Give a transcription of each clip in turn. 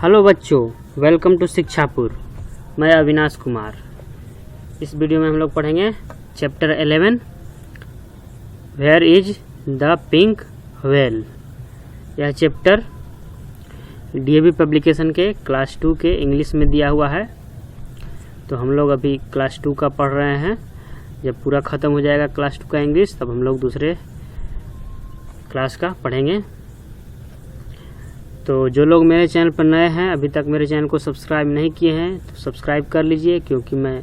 Hello बच्चों, welcome to शिक्षापुर। मैं अविनाश कुमार। इस वीडियो में हम लोग पढ़ेंगे chapter 11 where is the pink whale. यह चैप्टर डीएवी पब्लिकेशन के क्लास 2 के इंग्लिश में दिया हुआ है। तो हम लोग अभी क्लास 2 का पढ़ रहे हैं। जब पूरा ख़त्म हो जाएगा क्लास 2 का इंग्लिश, तब हम लोग दूसरे क्लास का पढ़ेंगे। तो जो लोग मेरे चैनल पर नए हैं, अभी तक मेरे चैनल को सब्सक्राइब नहीं किए हैं, तो सब्सक्राइब कर लीजिए, क्योंकि मैं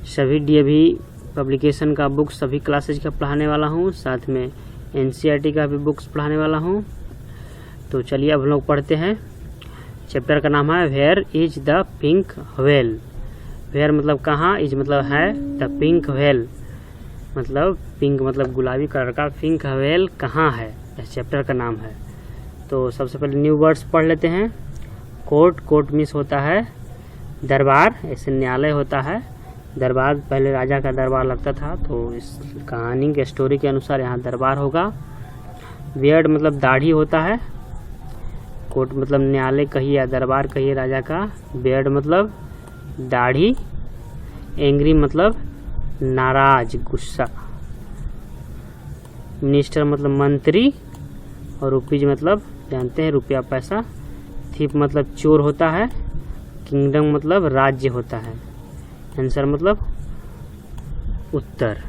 सभी डीएवी पब्लिकेशन का बुक्स सभी क्लासेज का पढ़ाने वाला हूं, साथ में एनसीईआरटी का भी बुक्स पढ़ाने वाला हूं। तो चलिए अब हम लोग पढ़ते हैं। चैप्टर का नाम है where is the pink whale. Where मतलब कहाँ, इज मतलब है, द पिंक व्हेल मतलब पिंक मतलब गुलाबी कलर का, पिंक व्हेल कहाँ है, इस चैप्टर का नाम है। तो सबसे पहले न्यू वर्ड्स पढ़ लेते हैं। कोर्ट, कोर्ट मीन्स होता है दरबार, ऐसे न्यायालय होता है। दरबार पहले राजा का दरबार लगता था, तो इस कहानी के स्टोरी के अनुसार यहाँ दरबार होगा। बियर्ड मतलब दाढ़ी होता है। कोर्ट मतलब न्यायालय कहिए या दरबार कहिए राजा का। बियर्ड मतलब दाढ़ी। एंग्री मतलब नाराज, गुस्सा। मिनिस्टर मतलब मंत्री। और रुपीज मतलब जानते हैं रुपया पैसा। थीप मतलब चोर होता है। किंगडम मतलब राज्य होता है। आंसर मतलब उत्तर।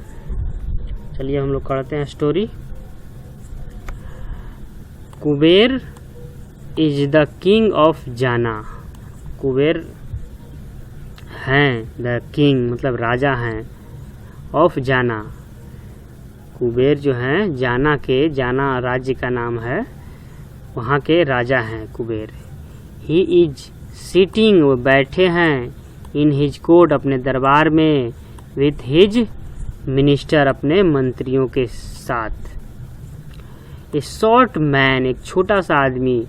चलिए हम लोग करते हैं story. Kuber is the king of जाना। कुबेर हैं, द किंग मतलब राजा हैं, ऑफ जाना। कुबेर जो हैं जाना के, जाना राज्य का नाम है, वहाँ के राजा हैं कुबेर। ही इज सिटिंग, वो बैठे हैं, इन हिज कोर्ट अपने दरबार में, विथ हिज मिनिस्टर अपने मंत्रियों के साथ। ए शॉर्ट मैन एक छोटा सा आदमी,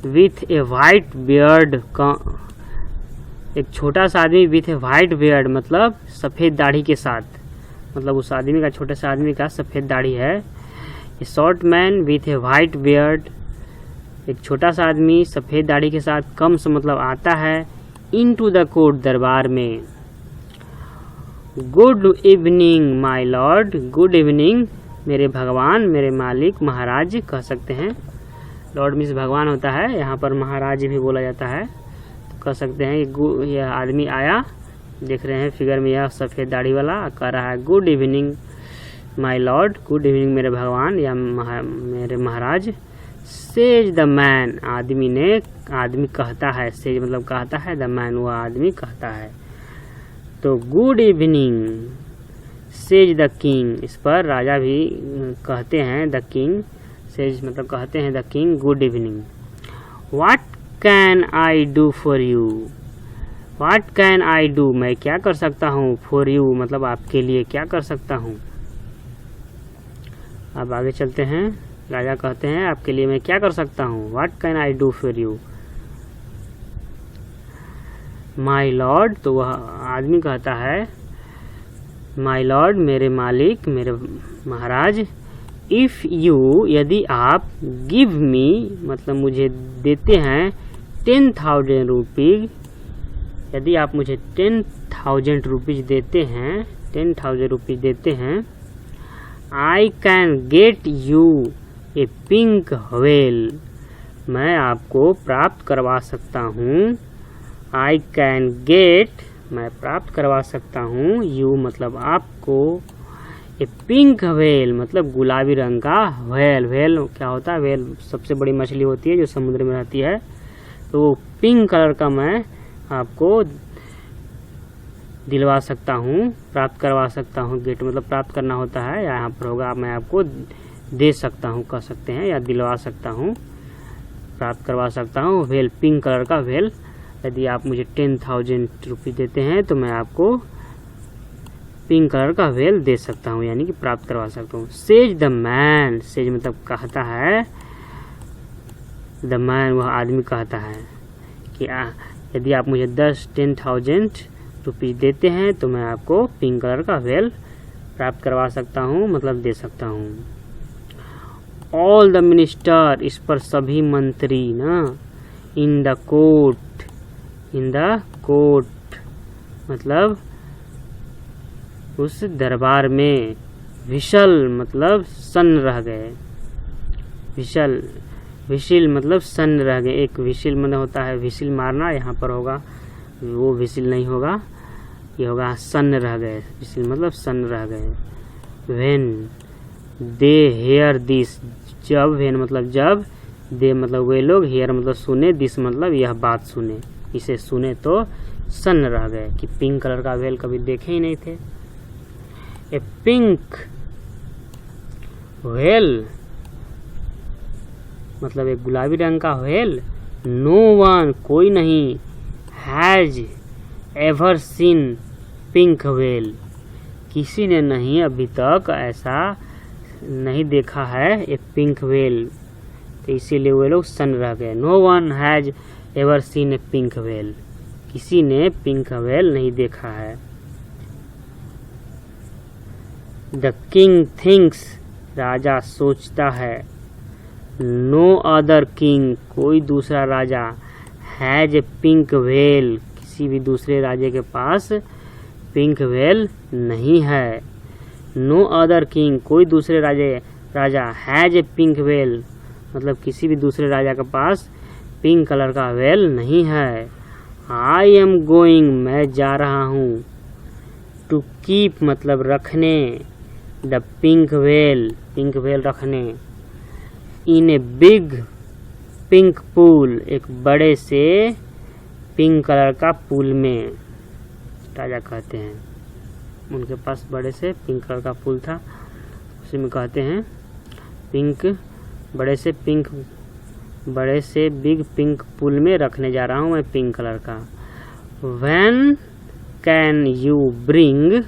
विथ ए वाइट बियर्ड, एक छोटा सा आदमी विथ ए वाइट बियर्ड मतलब सफ़ेद दाढ़ी के साथ, मतलब उस आदमी का, छोटे से आदमी का सफ़ेद दाढ़ी है। ए short man with A white beard, एक छोटा सा आदमी सफ़ेद दाढ़ी के साथ, कम्स मतलब आता है, इनटू द कोर्ट दरबार में। Good evening my Lord, good evening मेरे भगवान, मेरे मालिक, महाराज कह सकते हैं। लॉर्ड मीन्स भगवान होता है, यहाँ पर महाराज भी बोला जाता है। तो कह सकते हैं कि यह आदमी आया, देख रहे हैं फिगर में, यह सफ़ेद दाढ़ी वाला कह रहा है good evening my Lord, good evening मेरे भगवान या मेरे महाराज। सेज द मैन, आदमी ने, आदमी कहता है, सेज मतलब कहता है, द मैन वह आदमी कहता है। तो good evening says the king, इस पर राजा भी कहते हैं, द किंग। सेज मतलब कहते हैं, the king good evening. What can I do for you, what can I do मैं क्या कर सकता हूँ, फॉर यू मतलब आपके लिए क्या कर सकता हूँ। अब आगे चलते हैं। राजा कहते हैं आपके लिए मैं क्या कर सकता हूँ, what can I do for you. My Lord, तो वह आदमी कहता है माय लॉर्ड मेरे मालिक, मेरे महाराज। इफ़ यू यदि आप, गिव मी मतलब मुझे देते हैं, 10,000 रुपीज़, यदि आप मुझे 10,000 रुपीज़ देते हैं, 10,000 रुपीज़ देते हैं, I can get U A pink whale, मैं आपको प्राप्त करवा सकता हूँ। आई कैन गेट मैं प्राप्त करवा सकता हूँ, यू मतलब आपको, ए पिंक व्हेल मतलब गुलाबी रंग का व्हेल। व्हेल क्या होता है, व्हेल सबसे बड़ी मछली होती है जो समुद्र में रहती है। तो पिंक कलर का मैं आपको दिलवा सकता हूँ, प्राप्त करवा सकता हूँ। गेट मतलब प्राप्त करना होता है, यहाँ पर होगा मैं आपको दे सकता हूँ कह सकते हैं, या दिलवा सकता हूँ, प्राप्त करवा सकता हूँ। व्हेल पिंक कलर का व्हेल, यदि आप मुझे 10,000 रुपये देते हैं तो मैं आपको पिंक कलर का व्हेल दे सकता हूँ, यानी कि प्राप्त करवा सकता हूँ। सेज द मैन, सेज मतलब कहता है, द मैन वह आदमी कहता है कि यदि आप मुझे 10,000 रुपये देते हैं तो मैं आपको पिंक कलर का व्हेल प्राप्त करवा सकता हूँ, मतलब दे सकता हूँ। ऑल द मिनिस्टर, इस पर सभी मंत्री ना, इन the court, in the court मतलब उस दरबार में। विशल मतलब सन्न रह गए, विशल विशिल मतलब सन्न रह गए। एक विशिल मतलब होता है विशिल मारना, यहाँ पर होगा वो विशिल नहीं होगा, ये होगा सन्न रह गए। विशिल मतलब सन्न रह गए। व्हेन दे हेयर दिस, जब, व्हेन मतलब जब, दे मतलब वे लोग, हेयर मतलब सुने, दिस मतलब यह बात सुने, इसे सुने तो सन्न रह गए कि पिंक कलर का व्हेल कभी देखे ही नहीं थे। ए पिंक व्हेल मतलब एक गुलाबी रंग का व्हेल। नो वन कोई नहीं, has ever scene pink whale किसी ने नहीं अभी तक ऐसा नहीं देखा है एक पिंक व्हेल, तो इसीलिए वे लोग सन्न रह गए। No one has ever seen a pink whale, किसी ने पिंक व्हेल नहीं देखा है। द किंग थिंक्स राजा सोचता है। नो अदर किंग कोई दूसरा राजा, हैज ए पिंक व्हेल किसी भी दूसरे राजे के पास पिंक व्हेल नहीं है। नो अदर किंग कोई दूसरे राजा हैज ए पिंक व्हेल मतलब किसी भी दूसरे राजा के पास पिंक कलर का व्हेल नहीं है। आई एम गोइंग मैं जा रहा हूँ। टू कीप मतलब रखने, द पिंक व्हेल रखने। इन ए बिग पिंक पूल एक बड़े से पिंक कलर का पूल में, राजा कहते हैं उनके पास बड़े से पिंक कलर का पूल था, उसी में कहते हैं पिंक, बड़े से बिग पिंक पूल में रखने जा रहा हूँ मैं पिंक कलर का। When can you bring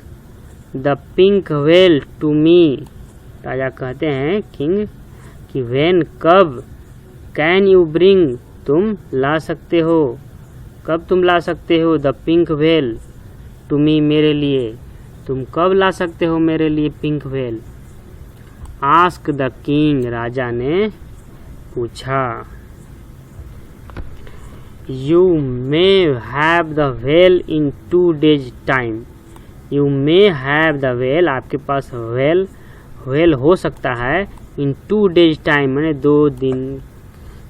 the pink whale to me, राजा कहते हैं किंग कि व्हेन कब, कैन यू ब्रिंग तुम ला सकते हो, कब तुम ला सकते हो, the pink whale to me मेरे लिए, तुम कब ला सकते हो मेरे लिए pink whale. Ask the king राजा ने पूछा। You may have the whale in 2 days time, you may have the whale आपके पास व्हेल हो सकता है इन 2 days टाइम मैंने 2 दिन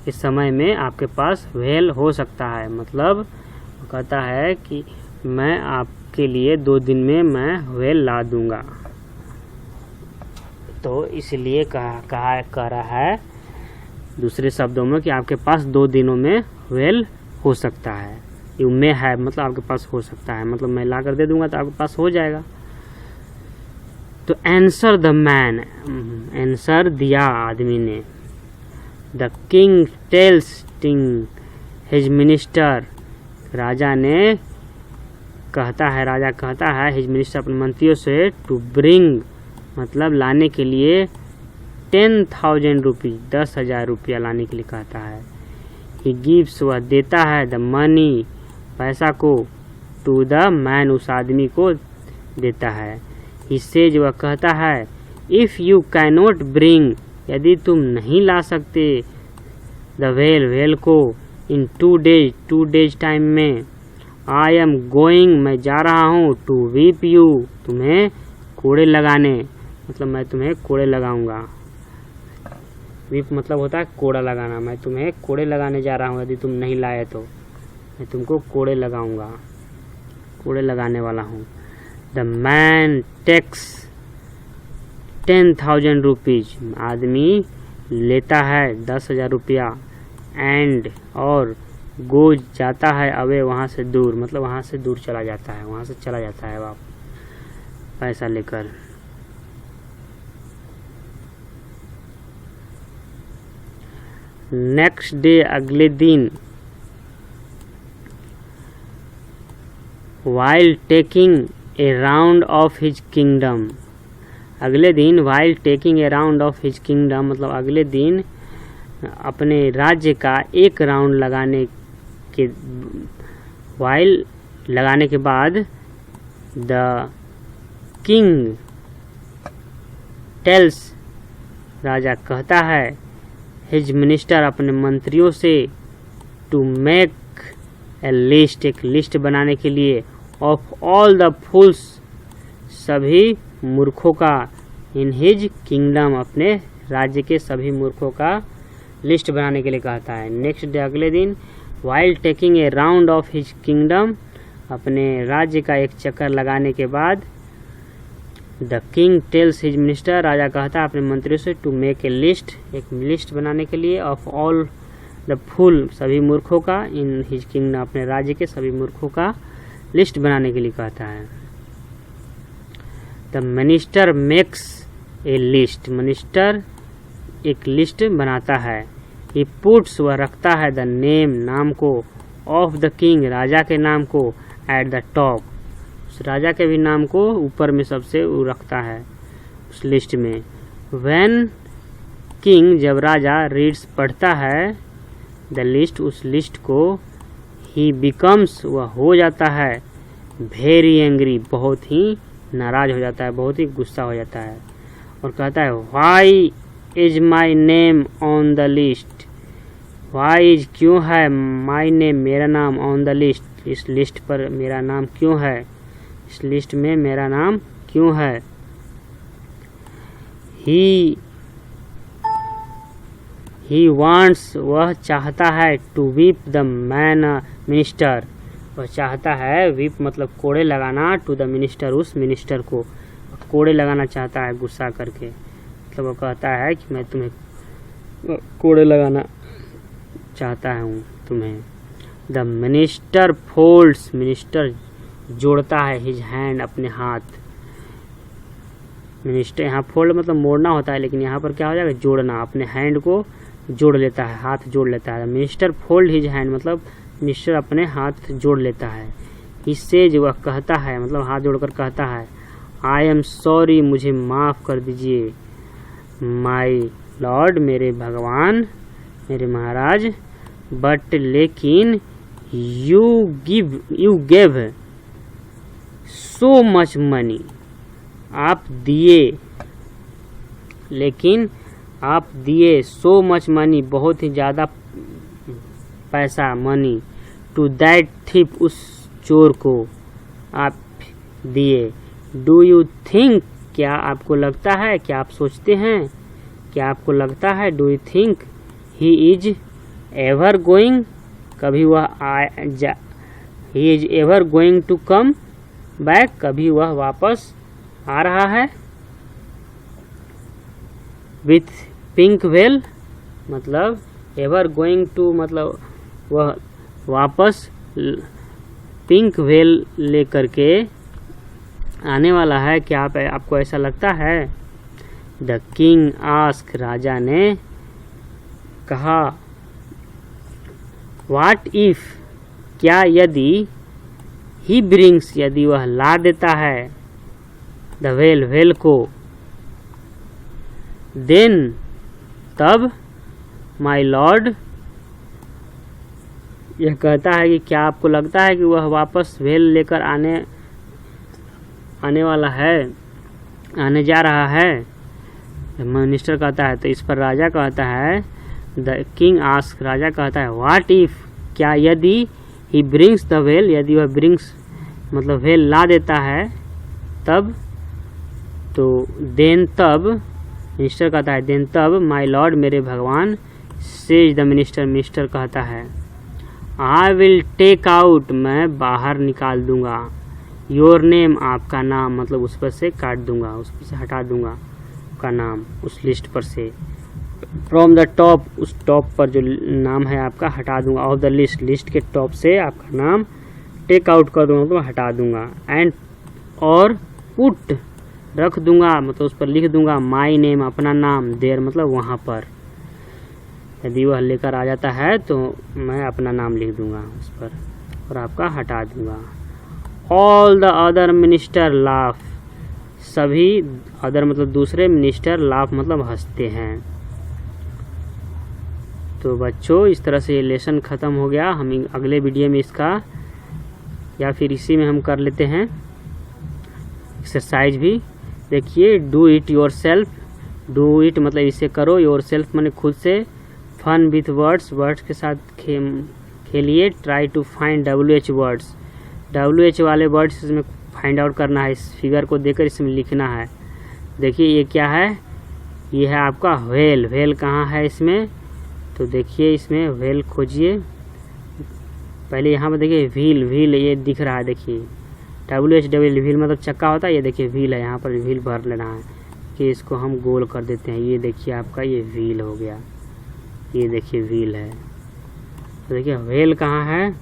के समय में आपके पास व्हेल हो सकता है। मतलब वो कहता है कि मैं आपके लिए 2 दिन में मैं व्हेल ला दूंगा, तो इसलिए कह रहा है दूसरे शब्दों में कि आपके पास 2 दिनों में व्हेल हो सकता है। यू मे हैव मतलब आपके पास हो सकता है, मतलब मैं ला कर दे दूंगा तो आपके पास हो जाएगा। तो आंसर द मैन, आंसर दिया आदमी ने। The king tells his minister, राजा कहता है हिज मिनिस्टर अपने मंत्रियों से, टू ब्रिंग मतलब लाने के लिए 10,000 रुपीज 10,000 रुपया लाने के लिए कहता है। ही गिव्स वह देता है, द मनी पैसा को, टू द मैन उस आदमी को देता है। ही सेज वह कहता है, इफ़ यू कैनॉट ब्रिंग यदि तुम नहीं ला सकते द व्हेल को इन 2 days टाइम में, आई एम गोइंग मैं जा रहा हूँ, टू वीप यू तुम्हें कोड़े लगाने, मतलब मैं तुम्हें कोड़े लगाऊंगा। वीप मतलब होता है कोड़ा लगाना, मैं तुम्हें कोड़े लगाने जा रहा हूँ यदि तुम नहीं लाए तो मैं तुमको कोड़े लगाऊंगा, कोड़े लगाने वाला हूँ। द मैन टेक्स 10,000 रुपीज आदमी लेता है 10,000 रुपया, एंड और गोज जाता है अवे वहाँ से दूर, मतलब वहाँ से दूर चला जाता है, वहाँ से चला जाता है आप पैसा लेकर। नेक्स्ट डे अगले दिन, while taking a round of his kingdom, अगले दिन while taking a round of his kingdom मतलब अगले दिन अपने राज्य का एक राउंड लगाने के बाद द किंग टेल्स राजा कहता है, हिज मिनिस्टर अपने मंत्रियों से, टू मेक ए लिस्ट, एक लिस्ट बनाने के लिए, ऑफ ऑल द फूल्स, सभी मूर्खों का, इन हिज किंगडम, अपने राज्य के सभी मूर्खों का लिस्ट बनाने के लिए कहता है। नेक्स्ट डे, अगले दिन, while taking a round of his kingdom, अपने राज्य का एक चक्कर लगाने के बाद, the king tells his minister, राजा कहता है अपने मंत्रियों से, टू मेक ए लिस्ट, एक लिस्ट बनाने के लिए, ऑफ ऑल द फूल, सभी मूर्खों का, इन हिज किंगडम, अपने राज्य के सभी मूर्खों का लिस्ट बनाने के लिए कहता है। The minister makes a list, minister एक लिस्ट बनाता है। ही पुट्स, वह रखता है, द नेम, नाम को, ऑफ द किंग, राजा के नाम को, एट द टॉप, उस राजा के भी नाम को ऊपर में सबसे वो रखता है उस लिस्ट में। व्हेन किंग, जब राजा, रीड्स, पढ़ता है, द लिस्ट, उस लिस्ट को, ही बिकम्स, वह हो जाता है, वेरी एंग्री, बहुत ही नाराज हो जाता है, बहुत ही गुस्सा हो जाता है, और कहता है, why is my name on the list, why is, क्यों है, माई नेम, मेरा नाम, ऑन द लिस्ट, इस लिस्ट पर मेरा नाम क्यों है, इस लिस्ट में मेरा नाम क्यों है। ही वांट्स, वह चाहता है, to weep the man minister, वह चाहता है, वीप मतलब कोड़े लगाना, टू द मिनिस्टर, उस मिनिस्टर को कोड़े लगाना चाहता है गुस्सा करके, मतलब वो कहता है कि मैं तुम्हें कोड़े लगाना चाहता हूँ तुम्हें। द मिनिस्टर फोल्ड्स, मिनिस्टर जोड़ता है, हिज हैंड, अपने हाथ, मिनिस्टर यहाँ फोल्ड मतलब मोड़ना होता है, लेकिन यहाँ पर क्या हो जाएगा, जोड़ना, अपने हैंड को जोड़ लेता है, हाथ जोड़ लेता है। मिनिस्टर फोल्ड हिज हैंड मतलब मिनिस्टर अपने हाथ जोड़ लेता है। इससे जो वह कहता है, मतलब हाथ जोड़कर कहता है, आई एम सॉरी, मुझे माफ़ कर दीजिए, माई लॉर्ड, मेरे भगवान, मेरे महाराज, बट लेकिन, you gave so much money, आप दिए, लेकिन आप दिए, सो मच मनी, बहुत ही ज़्यादा पैसा, मनी, टू दैट थिप, उस चोर को आप दिए। डू यू थिंक, क्या आपको लगता है, क्या आप सोचते हैं, क्या आपको लगता है, do you think he is ever going, कभी वह he is ever going to come back, कभी वह वापस आ रहा है। विथ पिंक वेल मतलब एवर गोइंग टू मतलब वह वापस पिंक वेल लेकर के आने वाला है, क्या आपको ऐसा लगता है। द किंग आस्क, राजा ने कहा, व्हाट इफ, क्या यदि, ही ब्रिंग्स, यदि वह ला देता है, द वेल, वेल को, देन, तब, माई लॉर्ड, यह कहता है कि क्या आपको लगता है कि वह वापस वेल लेकर आने वाला है, आने जा रहा है। मिनिस्टर कहता है, तो इस पर राजा कहता है, द किंग आस्क, राजा कहता है, व्हाट इफ, क्या यदि, ही ब्रिंग्स द वेल, यदि वह ब्रिंग्स मतलब वेल ला देता है, तब, तो देन, तब, मिनिस्टर कहता है, देन तब, माई लॉर्ड, मेरे भगवान, सेज द मिनिस्टर, मिनिस्टर कहता है, आई विल टेक आउट, मैं बाहर निकाल दूंगा, योर नेम, आपका नाम, मतलब उस पर से काट दूंगा, उस पर से हटा दूंगा का नाम, उस लिस्ट पर से, फ्रॉम द टॉप, उस टॉप पर जो नाम है आपका हटा दूंगा, ऑफ द लिस्ट, लिस्ट के टॉप से आपका नाम टेक आउट कर दूंगा, तो हटा दूंगा, एंड, और पुट, रख दूंगा, मतलब उस पर लिख दूंगा, माई नेम, अपना नाम, देर मतलब वहाँ पर, यदि वह लेकर आ जाता है तो मैं अपना नाम लिख दूंगा उस पर और आपका हटा दूंगा। All the other minister laugh, सभी अदर मतलब दूसरे मिनिस्टर, लाफ मतलब हंसते हैं। तो बच्चों इस तरह से ये लेसन ख़त्म हो गया। हम अगले वीडियो में इसका या फिर इसी में हम कर लेते हैं एक्सरसाइज भी। देखिए, do it your self, do it मतलब इसे करो, योर सेल्फ माने खुद से, फन विथ वर्ड्स, वर्ड्स के साथ के लिए try to find WH words. WH वाले वर्ड्स इसमें फाइंड आउट करना है, इस फिगर को देखकर इसमें लिखना है। देखिए ये क्या है, ये है आपका व्हेल। व्हेल कहाँ है इसमें, तो देखिए इसमें व्हेल खोजिए। पहले यहाँ पर देखिए व्हील, व्हील ये दिख रहा है, देखिए WH व्हील मतलब चक्का होता है। ये देखिए व्हील है, यहाँ पर व्हील भर लेना है कि इसको हम गोल कर देते हैं। ये देखिए आपका ये व्हील हो गया, ये देखिए व्हील है। तो देखिए व्हेल कहाँ है,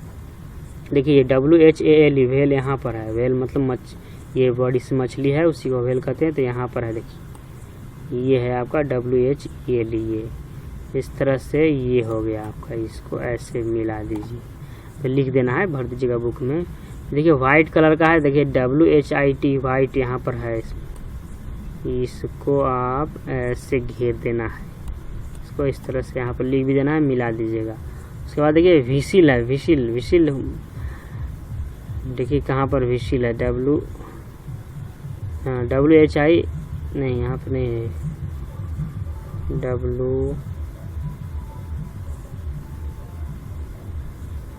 देखिए ये WHAL व्हेल यहाँ पर है। व्हेल मतलब ये बड़ी सी मछली है, उसी को व्हेल कहते हैं। तो यहाँ पर है देखिए, ये है आपका WHAL। ये इस तरह से ये हो गया आपका, इसको ऐसे मिला दीजिए, तो लिख देना है, भर दीजिएगा बुक में। देखिए वाइट कलर का है, देखिए WHIT वाइट यहाँ पर है, इसको आप ऐसे घेर देना है, इसको इस तरह से यहाँ पर लिख भी देना है, मिला दीजिएगा। उसके बाद देखिए विसिल है, विसिल, विसिल देखिए कहाँ पर विसिल है, WHI नहीं, यहाँ पर नहीं है,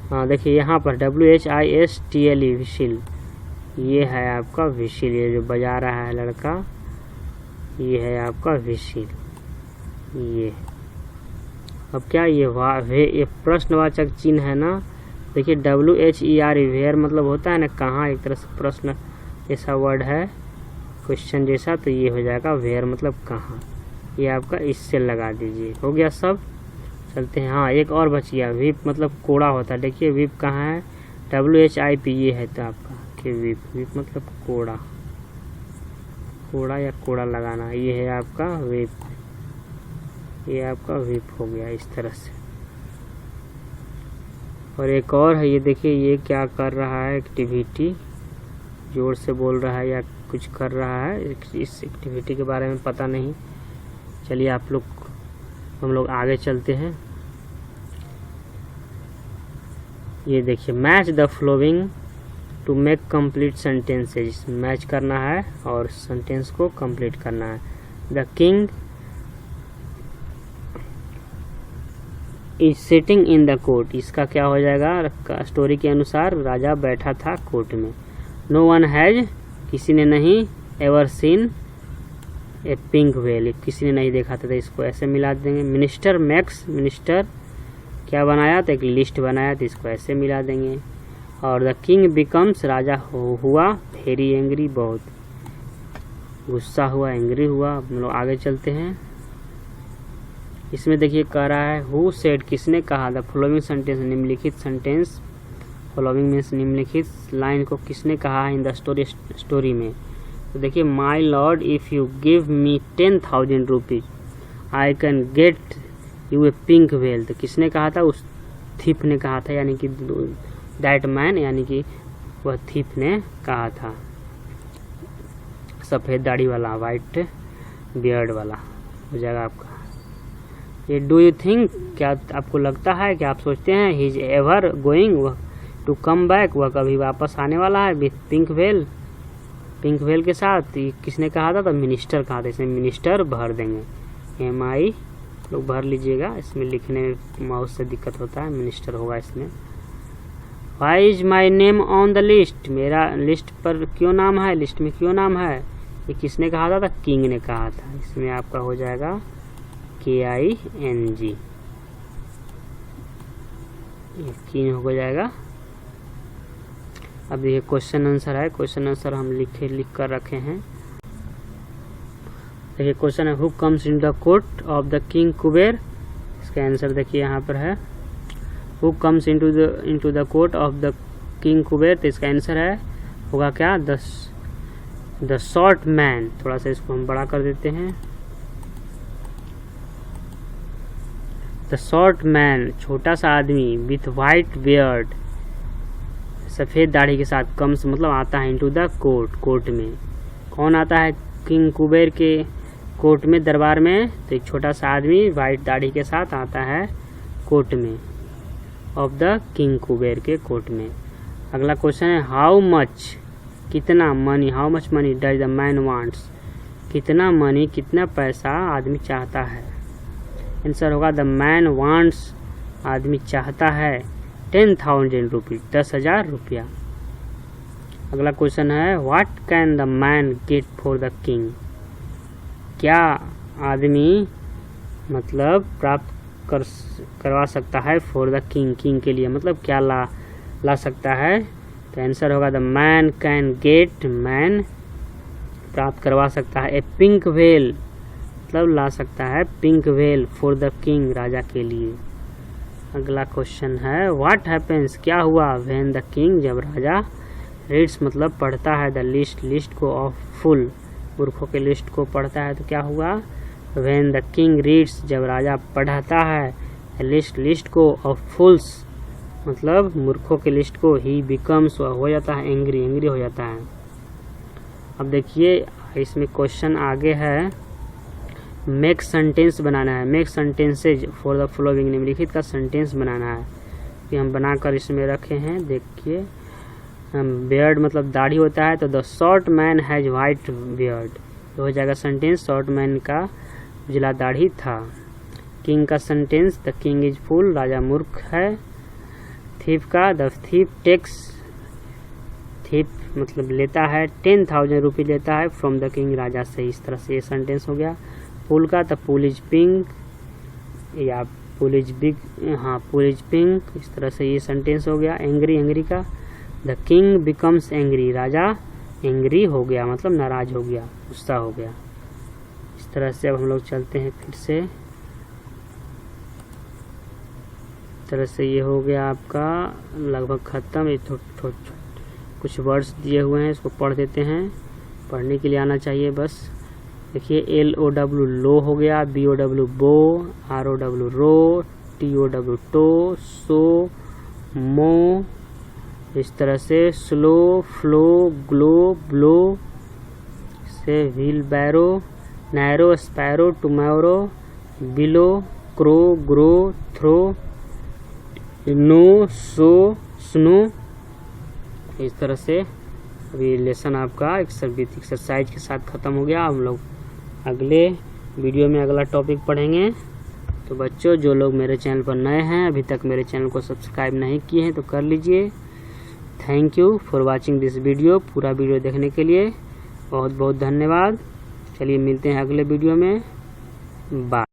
हाँ देखिए यहाँ पर WHISTLE विसिल, ये है आपका विसिल। ये जो बजा रहा है लड़का, ये है आपका विसिल। ये अब क्या, ये प्रश्नवाचक चिन्ह है ना। देखिए WHER वेयर मतलब होता है ना कहाँ, एक तरह से प्रश्न जैसा वर्ड है, क्वेश्चन जैसा। तो ये हो जाएगा वेयर मतलब कहाँ, ये आपका इससे लगा दीजिए। हो गया सब, चलते हैं। हाँ एक और बच गया, विप मतलब कोड़ा होता है। देखिए विप कहाँ है, WHIP ये है तो आपका कि विप, विप मतलब कोड़ा, कोड़ा या कोड़ा लगाना, ये है आपका विप, ये आपका विप हो गया इस तरह से। और एक और है, ये देखिए ये क्या कर रहा है, एक्टिविटी, जोर से बोल रहा है या कुछ कर रहा है, इस एक्टिविटी के बारे में पता नहीं। चलिए हम लोग आगे चलते हैं। ये देखिए match the following to make complete sentences, match करना है और सेंटेंस को कंप्लीट करना है। The king is sitting in the court, इसका क्या हो जाएगा, स्टोरी के अनुसार राजा बैठा था कोर्ट में। नो वन हैज, किसी ने नहीं, ever seen a pink whale, किसी ने नहीं देखा था, तो इसको ऐसे मिला देंगे। मिनिस्टर मैक्स, मिनिस्टर क्या बनाया, तो एक लिस्ट बनाया, तो इसको ऐसे मिला देंगे। और द किंग बिकम्स, राजा हुआ वेरी एंग्री, बहुत गुस्सा हुआ, एंग्री हुआ। हम लोग आगे चलते हैं। इसमें देखिए कह रहा है हु सेड, किसने कहा, द फॉलोइंग सेंटेंस, निम्नलिखित सेंटेंस, फॉलोइंग मीन्स निम्नलिखित लाइन को किसने कहा है इन द स्टोरी में। तो देखिए my lord if you give me 10,000 rupees I can get U A pink whale, तो किसने कहा था, उस थीप ने कहा था, यानी कि दैट मैन, यानी कि वह थीप ने कहा था, सफ़ेद दाढ़ी वाला, वाइट बियर्ड वाला हो जाएगा आपका। ये डू यू थिंक, क्या आपको लगता है, क्या आप सोचते हैं, he is ever going to come back, वह कभी वापस आने वाला है, with pink whale, pink whale के साथ। ये किसने कहा था, तो मिनिस्टर कहा था, इसमें मिनिस्टर भर देंगे, MI लोग भर लीजिएगा, इसमें लिखने में माउस से दिक्कत होता है, मिनिस्टर होगा इसमें। Why is my name on the list, मेरा लिस्ट पर क्यों नाम है, लिस्ट में क्यों नाम है, ये किसने कहा था, किंग ने कहा था। इसमें आपका हो जाएगा KING, ये किंग हो जाएगा। अब ये क्वेश्चन आंसर है, क्वेश्चन आंसर हम लिख कर रखे हैं। देखिए क्वेश्चन है who comes in the court of the king Kuber, इसका आंसर देखिए यहाँ पर है who comes into the court of the king Kuber, तो इसका आंसर है होगा क्या, द शॉर्ट मैन। थोड़ा सा इसको हम बड़ा कर देते हैं, द शॉर्ट मैन, छोटा सा आदमी, विथ वाइट बियर्ड, सफ़ेद दाढ़ी के साथ, कम्स मतलब आता है, इनटू द कोर्ट, कोर्ट में। कौन आता है किंग कुबेर के कोर्ट में, दरबार में, तो एक छोटा सा आदमी वाइट दाढ़ी के साथ आता है कोर्ट में, ऑफ द किंग कुबेर के कोर्ट में। अगला क्वेश्चन है हाउ मच, कितना, money, how much money does the man wants, कितना मनी, कितना पैसा आदमी चाहता है। आंसर होगा द मैन वांट्स, आदमी चाहता है 10,000 रुपीज, 10,000 रुपया। अगला क्वेश्चन है what can the main get for the king, क्या आदमी मतलब प्राप्त करवा सकता है फॉर द किंग, किंग के लिए, मतलब क्या ला सकता है। तो आंसर होगा the man can get, man प्राप्त करवा सकता है ए पिंक वेल, मतलब ला सकता है pink whale for the king, राजा के लिए। अगला क्वेश्चन है व्हाट हैपेंस, क्या हुआ व्हेन द किंग, जब राजा रीड्स मतलब पढ़ता है द लिस्ट, लिस्ट को ऑफ फुल, मूर्खों के लिस्ट को पढ़ता है तो क्या हुआ। व्हेन द किंग रीड्स, जब राजा पढ़ता है लिस्ट, लिस्ट को ऑफ फुल्स मतलब मूर्खों के लिस्ट को, ही बिकम्स हो जाता है एंग्री, एंग्री हो जाता है। अब देखिए इसमें क्वेश्चन आगे है मेक सेंटेंस बनाना है, make sentences for the following, निम्नलिखित का सेंटेंस बनाना है कि हम बनाकर इसमें रखे हैं। देखिए बियर्ड मतलब दाढ़ी होता है तो the short man has white beard, तो हो जाएगा सेंटेंस शॉर्ट मैन का उजला दाढ़ी था। किंग का sentence the king is full, राजा मूर्ख है। थीफ का द थीफ टेक्स, थीफ मतलब लेता है 10,000 रुपये लेता है फ्रॉम द किंग, राजा से, इस तरह से ये सेंटेंस हो गया। पुल का द पुल इज पिंक या पुल इज बिग, हाँ पुल इज पिंक, इस तरह से ये सेंटेंस हो गया। एंग्री, एंग्री का the king becomes angry, Raja angry हो गया मतलब नाराज हो गया, गुस्सा हो गया। इस तरह से अब हम लोग चलते हैं फिर से, इस तरह से ये हो गया आपका लगभग ख़त्म। ये कुछ वर्ड्स दिए हुए हैं, इसको पढ़ देते हैं, पढ़ने के लिए आना चाहिए बस। देखिए LOW लो हो गया, BOW bow, ROW row, TOW tow, sow mow, इस तरह से स्लो, फ्लो, ग्लो, ब्लो से wheelbarrow, narrow, sparrow, tomorrow, below, crow, grow, throw, no, so, snow. इस तरह से अभी लेसन आपका एक्सरसाइज के साथ ख़त्म हो गया। हम लोग अगले वीडियो में अगला टॉपिक पढ़ेंगे। तो बच्चों जो लोग मेरे चैनल पर नए हैं, अभी तक मेरे चैनल को सब्सक्राइब नहीं किए हैं तो कर लीजिए। Thank you for watching this video, पूरा वीडियो देखने के लिए बहुत बहुत धन्यवाद। चलिए मिलते हैं अगले वीडियो में, बाय।